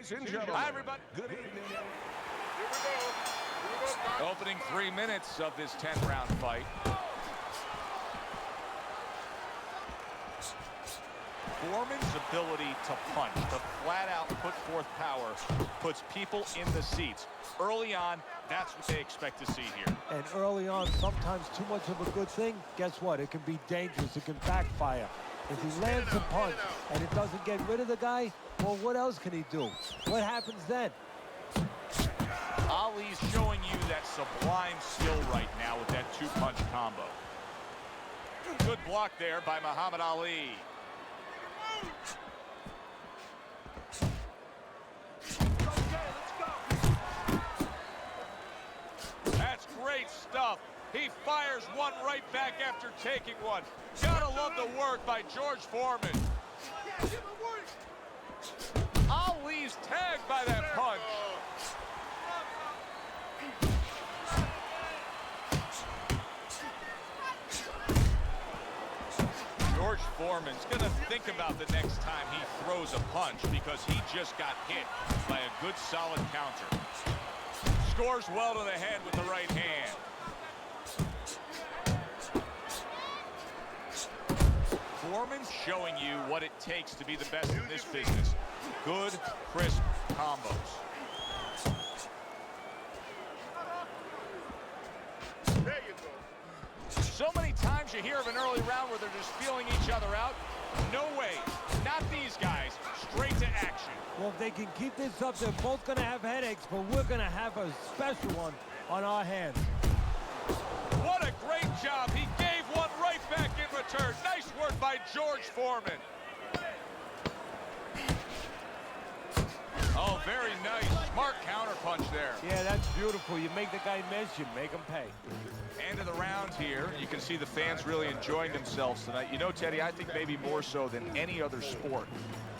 Ladies and gentlemen, hi, everybody. Good evening. Here we go. Opening 3 minutes of this 10-round fight. Foreman's ability to punch, to flat out put forth power, puts people in the seats. Early on, that's what they expect to see here. And early on, sometimes too much of a good thing, guess what? It can be dangerous. It can backfire. If he lands a punch and it doesn't get rid of the guy, well, what else can he do? What happens then? Ali's showing you that sublime skill right now with that two-punch combo. Good block there by Muhammad Ali. That's great stuff. He fires one right back after taking one. Gotta love the work by George Foreman. Ali's tagged by that punch. George Foreman's gonna think about the next time he throws a punch because he just got hit by a good solid counter. Scores well to the head with the right hand. Foreman's showing you what it takes to be the best in this business. Good, crisp combos. There you go. So many times you hear of an early round where they're just feeling each other out. No way. Not these guys. Straight to action. Well, if they can keep this up, they're both going to have headaches, but we're going to have a special one on our hands. What a great job. He gave one right back in return. Nice work by George Foreman. Oh, very nice. Smart counterpunch there. Yeah, that's beautiful. You make the guy miss, you make him pay. End of the round here. You can see the fans really enjoying themselves tonight. You know, Teddy, I think maybe more so than any other sport,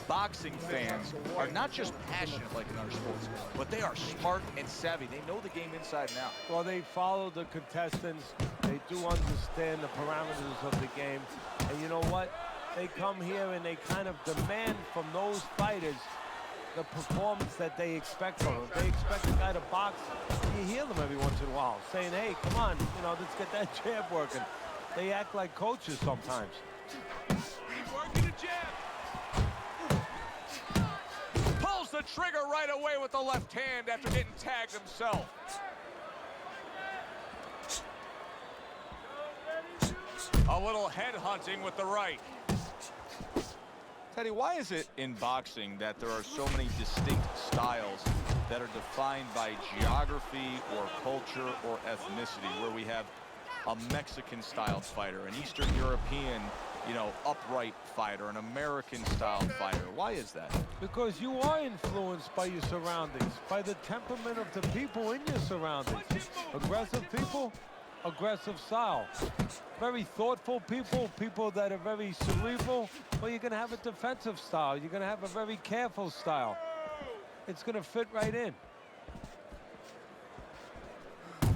boxing fans are not just passionate like in other sports, but they are smart and savvy. They know the game inside and out. Well, they follow the contestants. They do understand the parameters of the game. And you know what? They come here and they kind of demand from those fighters the performance that they expect from them. They expect a guy to box. You hear them every once in a while saying, hey, come on, you know, let's get that jab working. They act like coaches sometimes. Keep working the jab. Pulls the trigger right away with the left hand after getting tagged himself. A little head hunting with the right. Teddy, why is it in boxing that there are so many distinct styles that are defined by geography or culture or ethnicity, where we have a Mexican-styled fighter, an Eastern European, you know, upright fighter, an American-styled fighter? Why is that? Because you are influenced by your surroundings, by the temperament of the people in your surroundings. Aggressive people, aggressive style. Very thoughtful people, people that are very cerebral, well, you're going to have a defensive style. You're going to have a very careful style. It's going to fit right in.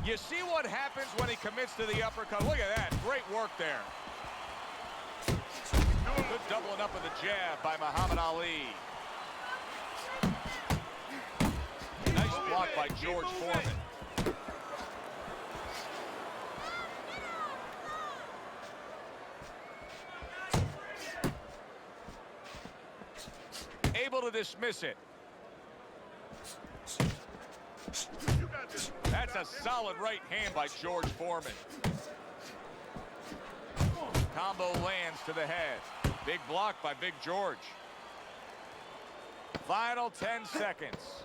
You see what happens when he commits to the uppercut. Look at that. Great work there. Good doubling up of the jab by Muhammad Ali. Nice block by George Foreman. Able to dismiss it. That's a solid right hand by George Foreman. Combo lands to the head. Big block by Big George. Final 10 seconds.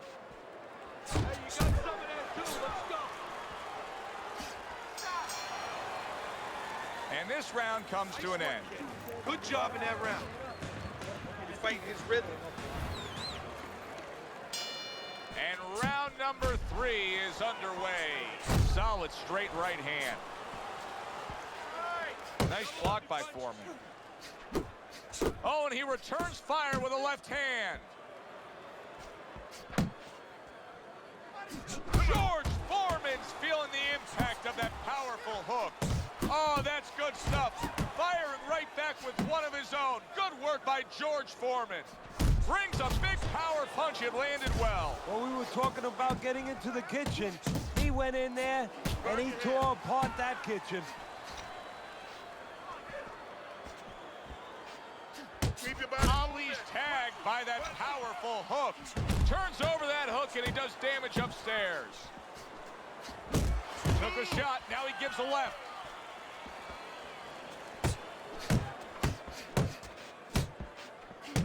Hey, you got some of that too. Let's go. And this round comes to an end. Good job in that round. He's fighting his rhythm. And round number 3 is underway. Solid straight right hand. Nice block by Foreman. Oh, and he returns fire with a left hand. George Foreman's feeling the impact of that powerful hook. Oh, that's good stuff. Firing right back with one of his own. Good work by George Foreman. brings a big power punch. It landed well. Well, we were talking about getting into the kitchen. He went in there, and he tore apart that kitchen. Ali's tagged by that powerful hook. Turns over that hook, and he does damage upstairs. Took a shot. Now he gives a left.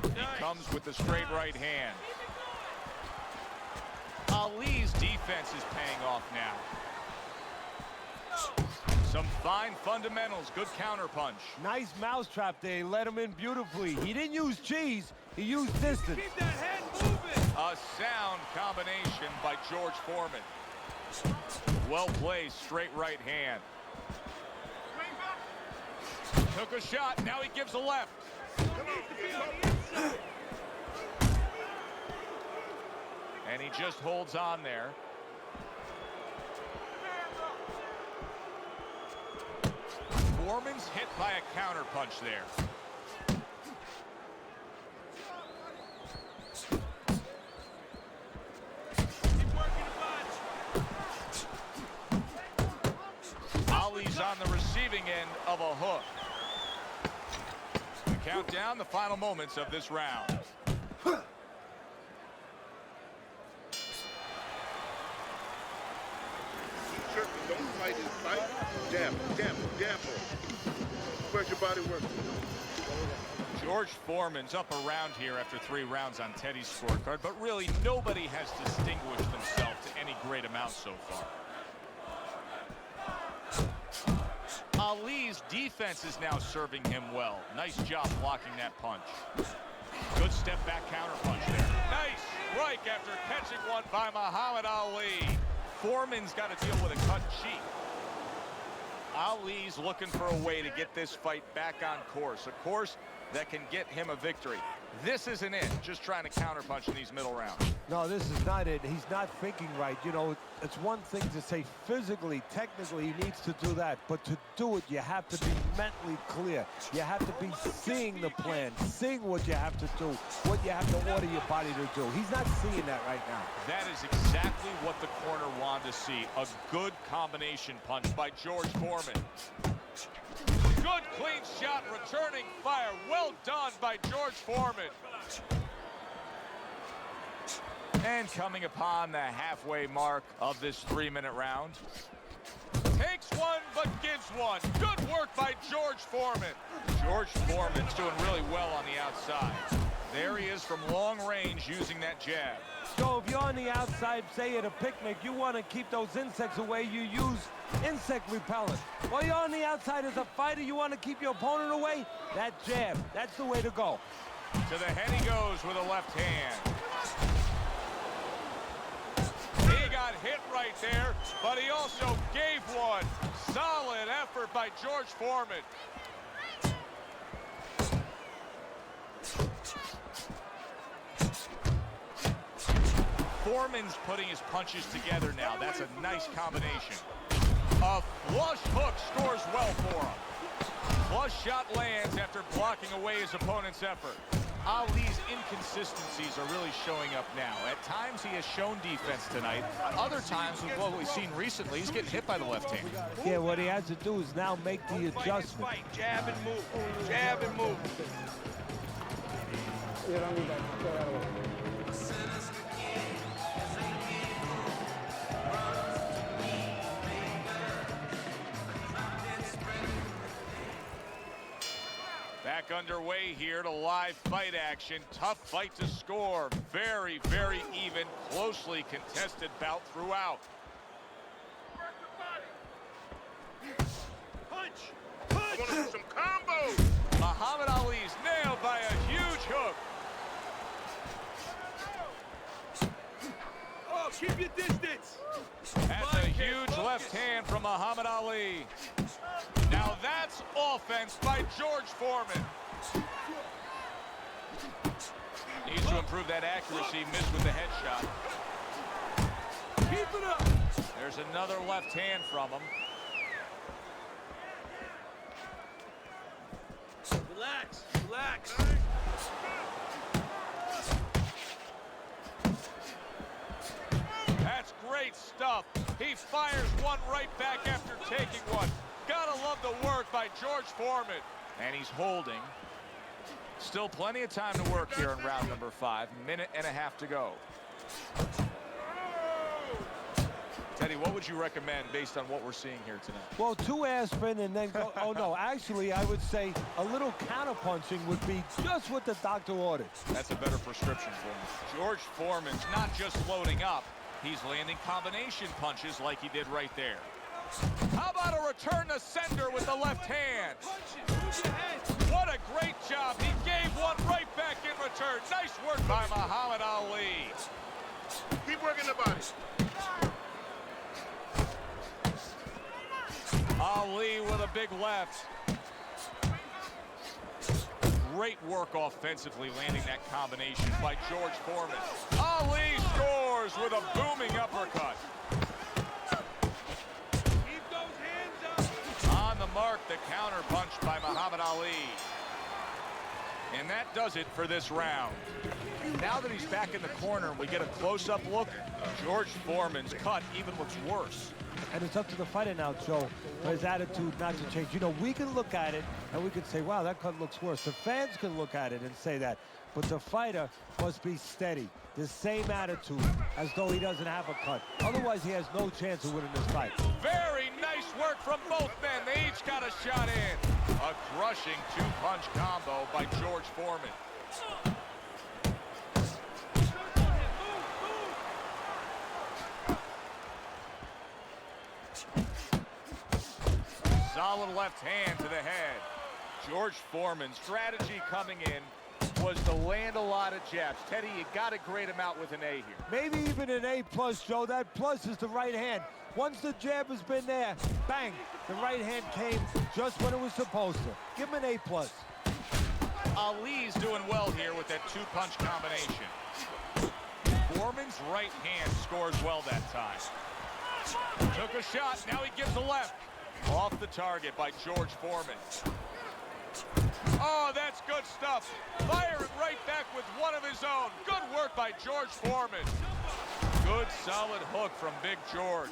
He comes with the straight right hand. Ali's defense is paying off now. Some fine fundamentals. Good counter punch. Nice mousetrap there. He let him in beautifully. He didn't use cheese. He used distance. Keep that head moving. A sound combination by George Foreman. Well placed, straight right hand. Took a shot, now he gives a left. And he just holds on there. Foreman's hit by a counter punch there. Ali's on the receiving end of a hook. The countdown, the final moments of this round. Don't fight his fight. Jab, jab, jab. Where's your body working? George Foreman's up around here after 3 rounds on Teddy's scorecard, but really nobody has distinguished themselves to any great amount so far. Ali's defense is now serving him well. Nice job blocking that punch. Good step back counter punch there. Nice strike after catching one by Muhammad Ali. Foreman's got to deal with a cut cheek. Ali's looking for a way to get this fight back on course. A course that can get him a victory. This isn't it. Just trying to counterpunch in these middle rounds. No, this is not it. He's not thinking right. You know, it's one thing to say physically, technically, he needs to do that. But to do it, you have to be mentally clear. You have to be seeing the plan, seeing what you have to do, what you have to order your body to do. He's not seeing that right now. That is exactly what the corner wanted to see. A good combination punch by George Foreman. Good clean shot, returning fire. Well done by George Foreman. And coming upon the halfway mark of this 3-minute round. Takes one, but gives one. Good work by George Foreman. George Foreman's doing really well on the outside. There he is from long range using that jab. So if you're on the outside, say at a picnic, you want to keep those insects away, you use insect repellent. While you're on the outside as a fighter, you want to keep your opponent away, that jab, that's the way to go. To the head he goes with a left hand. He got hit right there, but he also gave one. Solid effort by George Foreman. Foreman's putting his punches together now. That's a nice combination. A flush hook scores well for him. Flush shot lands after blocking away his opponent's effort. Ali's inconsistencies are really showing up now. At times he has shown defense tonight. Other times, with what we've seen recently, he's getting hit by the left hand. Yeah, what he has to do is now make the adjustment. Fight, jab and move, jab and move. Back underway here to live fight action. Tough fight to score. Very, very even, closely contested bout throughout. Punch, I punch. want to see some combos. Muhammad Ali's nailed by a huge hook. Oh, keep your distance. That's a huge left hand from Muhammad Ali. Now that's offense by George Foreman. Needs to improve that accuracy. Missed with the headshot. Keep it up. There's another left hand from him. Relax, relax. stuff. He fires one right back after taking one. Gotta love the work by George Foreman. And he's holding. Still plenty of time to work here in round number 5. Minute and a half to go. Teddy, what would you recommend based on what we're seeing here tonight? Well, 2 aspirin and then go. Oh, no. Actually, I would say a little counterpunching would be just what the doctor ordered. That's a better prescription for him. George Foreman's not just loading up. He's landing combination punches like he did right there. How about a return to sender with the left hand? What a great job. He gave one right back in return. Nice work by Muhammad Ali. Keep working the body. Ali with a big left. Great work offensively, landing that combination by George Foreman. Ali scores with a booming uppercut. Keep those hands up. On the mark, the counter punch by Muhammad Ali. And that does it for this round. Now that he's back in the corner, we get a close-up look. George Foreman's cut even looks worse. And it's up to the fighter now, Joe, for his attitude not to change. You know, we can look at it and we can say, wow, that cut looks worse. The fans can look at it and say that. But the fighter must be steady. The same attitude as though he doesn't have a cut. Otherwise, he has no chance of winning this fight. Very nice work from both men. They each got a shot in. A crushing 2-punch combo by George Foreman. Solid left hand to the head. George Foreman's strategy coming in was to land a lot of jabs. Teddy, you got to grade him out with an A here. Maybe even an A+, Joe. That plus is the right hand. Once the jab has been there, bang, the right hand came just when it was supposed to. Give him an A+. Ali's doing well here with that 2-punch combination. Foreman's right hand scores well that time. Took a shot, now he gives a left. Off the target by George Foreman. Oh, that's good stuff. Firing right back with one of his own. Good work by George Foreman. Good solid hook from Big George.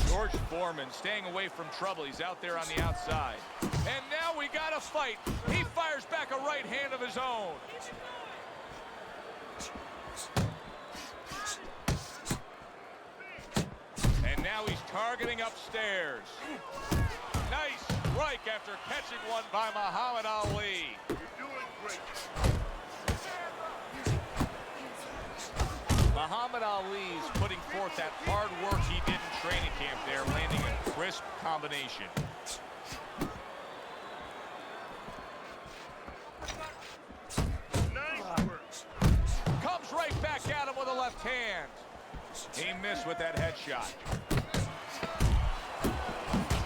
George Foreman staying away from trouble. He's out there on the outside. And now we got a fight. He fires back a right hand of his own. And now he's targeting upstairs. Nice strike after catching one by Muhammad Ali. You're doing great. Muhammad Ali's putting forth that hard work he did in training camp there, landing a crisp combination. Nice work. Comes right back at him with a left hand. He missed with that headshot.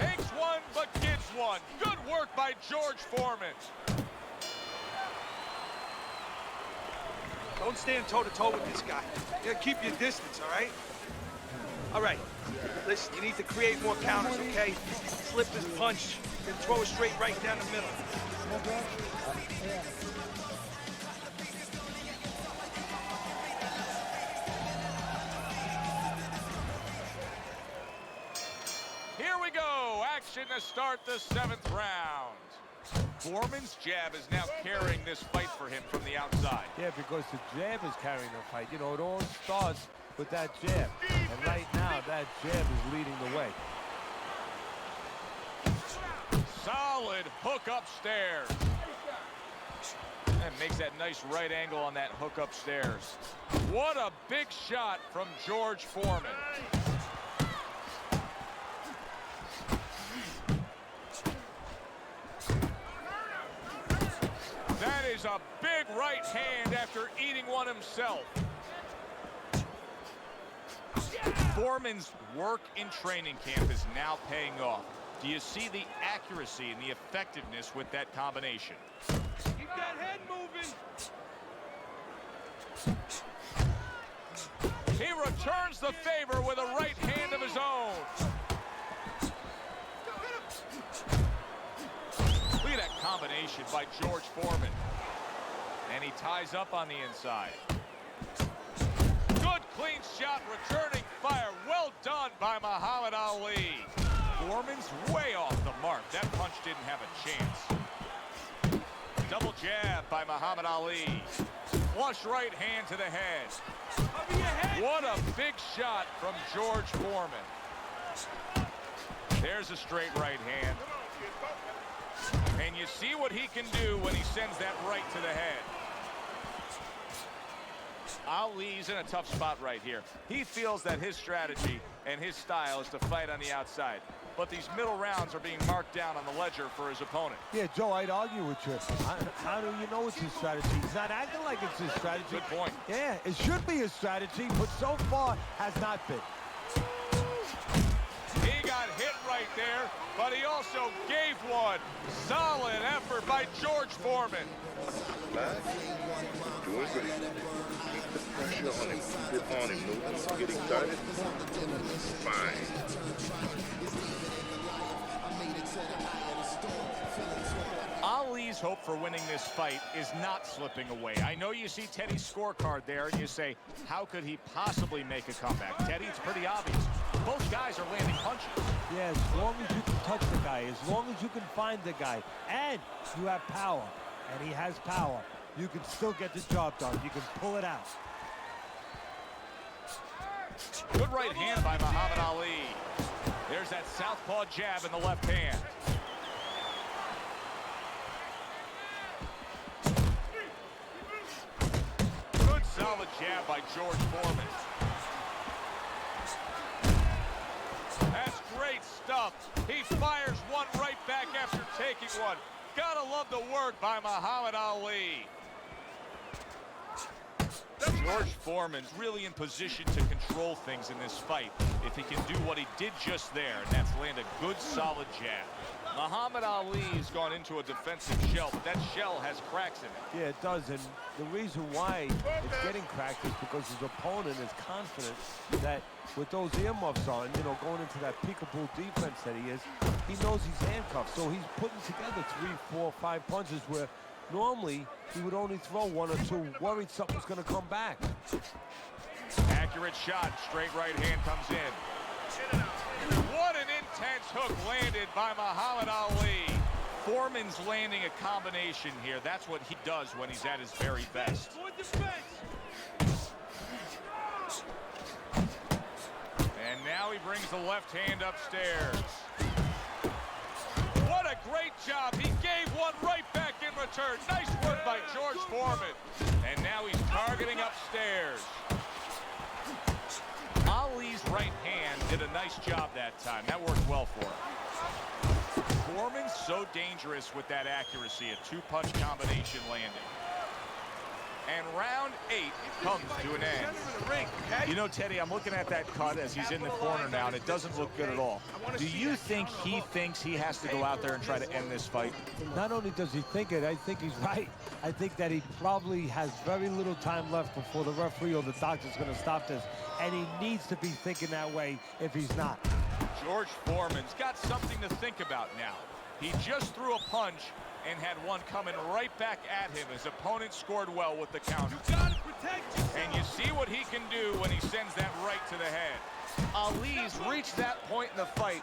Takes one, but gets one. Good work by George Foreman. Don't stand toe-to-toe with this guy. You gotta keep your distance, all right? All right. Listen, you need to create more counters, okay? Slip his punch, then throw it straight right down the middle. Here we go. Action to start the 7th round. Foreman's jab is now carrying this fight for him from the outside. Yeah, because the jab is carrying the fight. You know, it all starts with that jab. And right now, that jab is leading the way. Solid hook upstairs. And makes that nice right angle on that hook upstairs. What a big shot from George Foreman. That is a big right hand after eating one himself. Foreman's work in training camp is now paying off. Do you see the accuracy and the effectiveness with that combination? Keep that head moving. He returns the favor with a right hand of his own. Look at that combination by George Foreman. And he ties up on the inside. Good clean shot, returning fire. Well done by Muhammad Ali. Foreman's way off the mark. That punch didn't have a chance. Double jab by Muhammad Ali. Flush right hand to the head. What a big shot from George Foreman. There's a straight right hand. And you see what he can do when he sends that right to the head. Ali's in a tough spot right here. He feels that his strategy and his style is to fight on the outside. But these middle rounds are being marked down on the ledger for his opponent. Yeah, Joe, I'd argue with you. How do you know it's his strategy? He's not acting like it's his strategy. Good point. Yeah, it should be his strategy, but so far has not been. He got hit right there, but he also gave one. Solid effort by George Foreman. Back. Do it good. Keep the pressure on him. Keep it on him. No need to get excited. Fine. Ali's hope for winning this fight is not slipping away. I know you see Teddy's scorecard there, and you say, how could he possibly make a comeback? Teddy, it's pretty obvious. Both guys are landing punches. Yeah, as long as you can touch the guy, as long as you can find the guy, and you have power, and he has power, you can still get the job done. You can pull it out. Good right hand by Muhammad Ali. There's that southpaw jab in the left hand. Good solid jab by George Foreman. That's great stuff. He fires one right back after taking one. Gotta love the work by Muhammad Ali. George Foreman's really in position to control things in this fight if he can do what he did just there, and that's land a good, solid jab. Muhammad Ali has gone into a defensive shell, but that shell has cracks in it. Yeah, it does, and the reason why it's getting cracked is because his opponent is confident that with those earmuffs on, you know, going into that peekaboo defense that he is, he knows he's handcuffed, so he's putting together 3, 4, 5 punches where normally he would only throw 1 or 2, worried something's going to come back. Accurate shot, straight right hand comes in. What an intense hook landed by Muhammad Ali. Foreman's landing a combination here. That's what he does when he's at his very best. And now he brings the left hand upstairs. What a great job. He gave one right back in return. Nice work by George Foreman. And now he's targeting upstairs. Ali's right hand did a nice job that time. That worked well for him. Foreman's so dangerous with that accuracy. A 2-punch combination landing. And round 8 comes to an end. You know, Teddy, I'm looking at that cut as he's in the corner now, and it doesn't look good at all. Do you think he thinks he has to go out there and try to end this fight? Not only does he think it, I think he's right. I think that he probably has very little time left before the referee or the doctor's going to stop this, and he needs to be thinking that way if he's not. George Foreman's got something to think about now. He just threw a punch and had one coming right back at him. His opponent scored well with the counter. You gotta protect yourself. And you see what he can do when he sends that right to the head. Ali's reached that point in the fight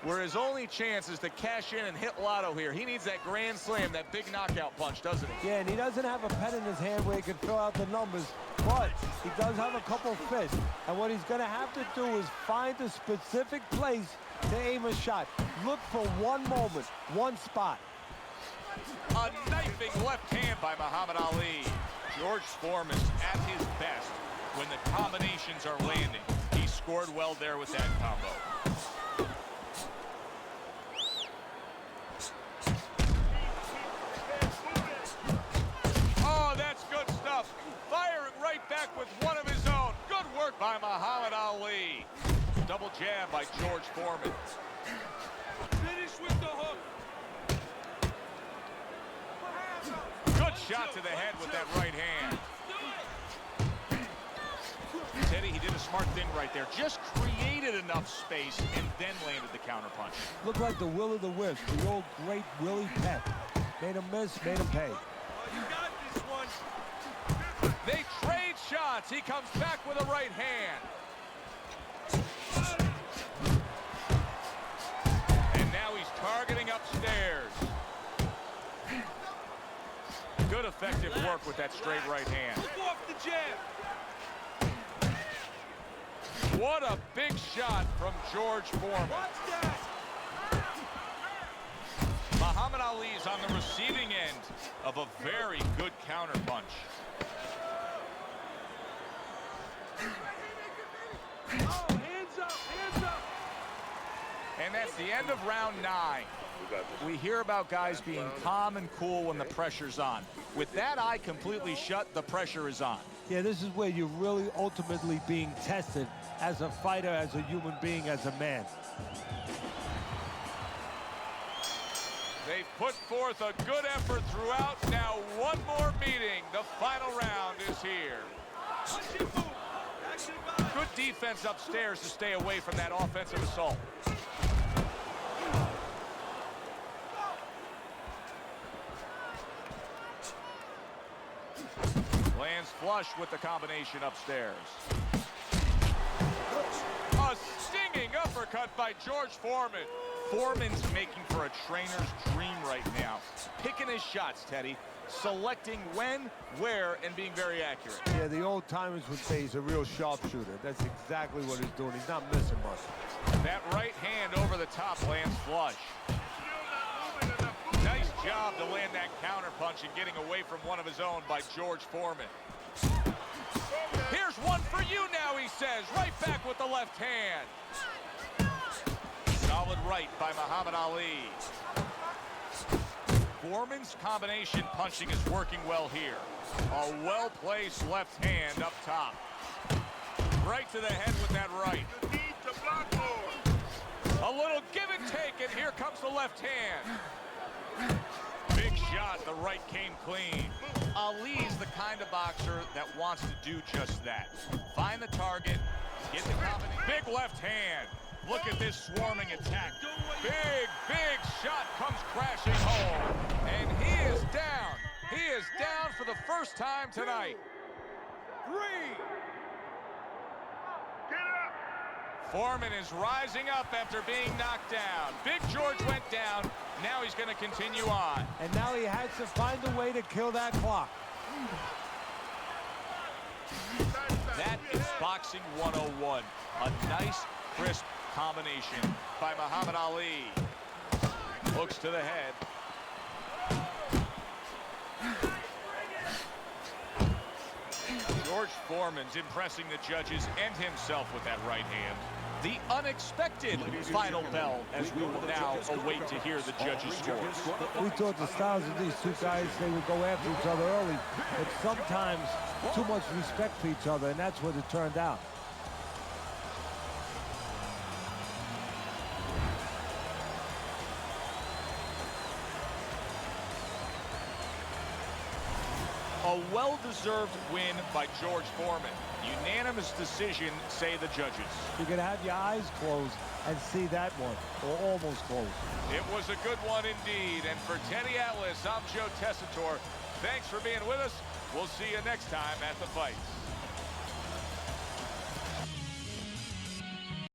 where his only chance is to cash in and hit lotto here. He needs that grand slam, that big knockout punch, doesn't he? Yeah, and he doesn't have a pen in his hand where he can fill out the numbers, but he does have a couple fists. And what he's going to have to do is find a specific place to aim a shot. Look for one moment, one spot. A knifing left hand by Muhammad Ali. George Foreman's at his best when the combinations are landing. He scored well there with that combo. Oh, that's good stuff. Firing right back with one of his own. Good work by Muhammad Ali. Double jab by George Foreman. Finish with the hook. Good shot to the head with that right hand. Teddy, he did a smart thing right there. Just created enough space and then landed the counterpunch. Looked like the will of the wisp, the old great Willie Pep. Made him miss, made him pay. You got this one. They trade shots. He comes back with a right hand. And now he's targeting upstairs. Good effective work with that straight right hand. Move off the jab. What a big shot from George Foreman. Watch that. Muhammad Ali's on the receiving end of a very good counterpunch. Oh, hands up, hands up. And that's the end of round 9. We hear about guys being calm and cool when the pressure's on. With that eye completely shut, the pressure is on. Yeah, this is where you're really ultimately being tested as a fighter, as a human being, as a man. They've put forth a good effort throughout. Now one more meeting. The final round is here. Good defense upstairs to stay away from that offensive assault. Lands flush with the combination upstairs. A stinging uppercut by George Foreman. Foreman's making for a trainer's dream right now. Picking his shots, Teddy. Selecting when, where, and being very accurate. Yeah, the old timers would say he's a real sharpshooter. That's exactly what he's doing. He's not missing much. That right hand over the top lands flush. Nice job to land that counter punch and getting away from one of his own by George Foreman. Here's one for you now, he says. Right back with the left hand. Solid right by Muhammad Ali. Foreman's combination punching is working well here. A well-placed left hand up top. Right to the head with that right. A little give and take, and here comes the left hand. Big shot, the right came clean. Ali's the kind of boxer that wants to do just that. Find the target, get the combination. Big left hand. Look at this swarming attack. Big, big shot comes crashing home. And he is down. He is down for the first time tonight. 3. Foreman is rising up after being knocked down. Big George went down. Now he's going to continue on. And now he has to find a way to kill that clock. That is boxing 101. A nice, crisp combination by Muhammad Ali. Hooks to the head. George Foreman's impressing the judges and himself with that right hand. The unexpected final bell as we will now await to hear the judges' scores. We thought the styles of these two guys, they would go after each other early, but sometimes too much respect for each other, and that's what it turned out. A well-deserved win by George Foreman. Unanimous decision, say the judges. You can have your eyes closed and see that one, or almost closed. It was a good one indeed. And for Teddy Atlas, I'm Joe Tessitore. Thanks for being with us. We'll see you next time at the fights.